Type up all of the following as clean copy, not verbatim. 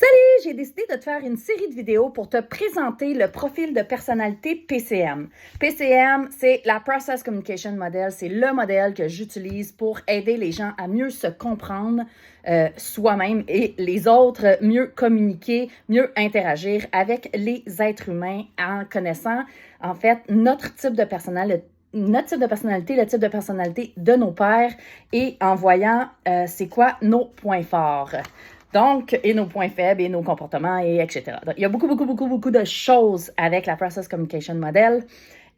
Salut! J'ai décidé de te faire une série de vidéos pour te présenter le profil de personnalité PCM. PCM, c'est la Process Communication Model. C'est le modèle que j'utilise pour aider les gens à mieux se comprendre soi-même et les autres, mieux communiquer, mieux interagir avec les êtres humains en connaissant, en fait, notre type de personnalité, le type de personnalité de nos pairs et en voyant c'est quoi nos points forts. Donc, et nos points faibles et nos comportements, et etc. Donc, il y a beaucoup de choses avec la Process Communication Model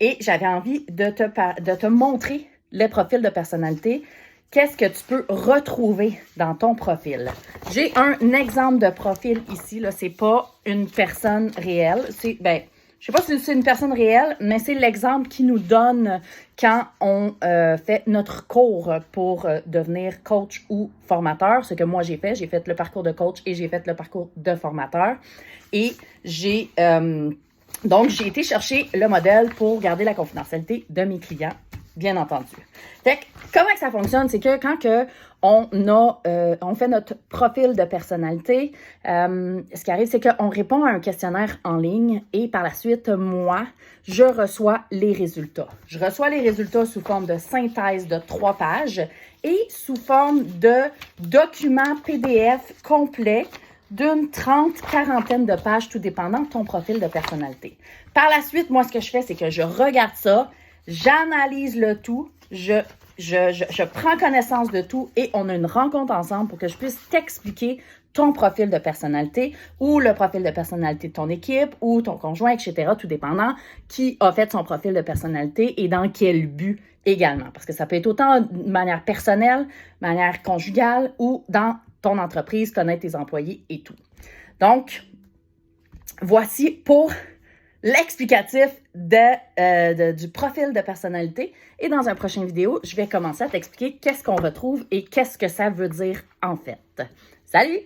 et j'avais envie de te montrer le profil de personnalité. Qu'est-ce que tu peux retrouver dans ton profil? J'ai un exemple de profil ici, là, c'est pas une personne réelle, c'est, je sais pas si c'est une personne réelle, mais c'est l'exemple qui nous donne quand on fait notre cours pour devenir coach ou formateur. Ce que moi j'ai fait le parcours de coach et j'ai fait le parcours de formateur. Et donc j'ai été chercher le modèle pour garder la confidentialité de mes clients, bien entendu. Fait que, comment que ça fonctionne? C'est que quand on fait notre profil de personnalité, ce qui arrive, c'est qu'on répond à un questionnaire en ligne et par la suite, moi, je reçois les résultats. Je reçois les résultats sous forme de synthèse de 3 pages et sous forme de documents PDF complets d'une quarantaine de pages, tout dépendant de ton profil de personnalité. Par la suite, moi, ce que je fais, c'est que je regarde ça, j'analyse le tout, je prends connaissance de tout et on a une rencontre ensemble pour que je puisse t'expliquer ton profil de personnalité ou le profil de personnalité de ton équipe ou ton conjoint, etc., tout dépendant qui a fait son profil de personnalité et dans quel but également. Parce que ça peut être autant de manière personnelle, manière conjugale ou dans ton entreprise, connaître tes employés et tout. Donc, voici pour l'explicatif du profil de personnalité. Et dans un prochain vidéo, je vais commencer à t'expliquer qu'est-ce qu'on retrouve et qu'est-ce que ça veut dire en fait. Salut!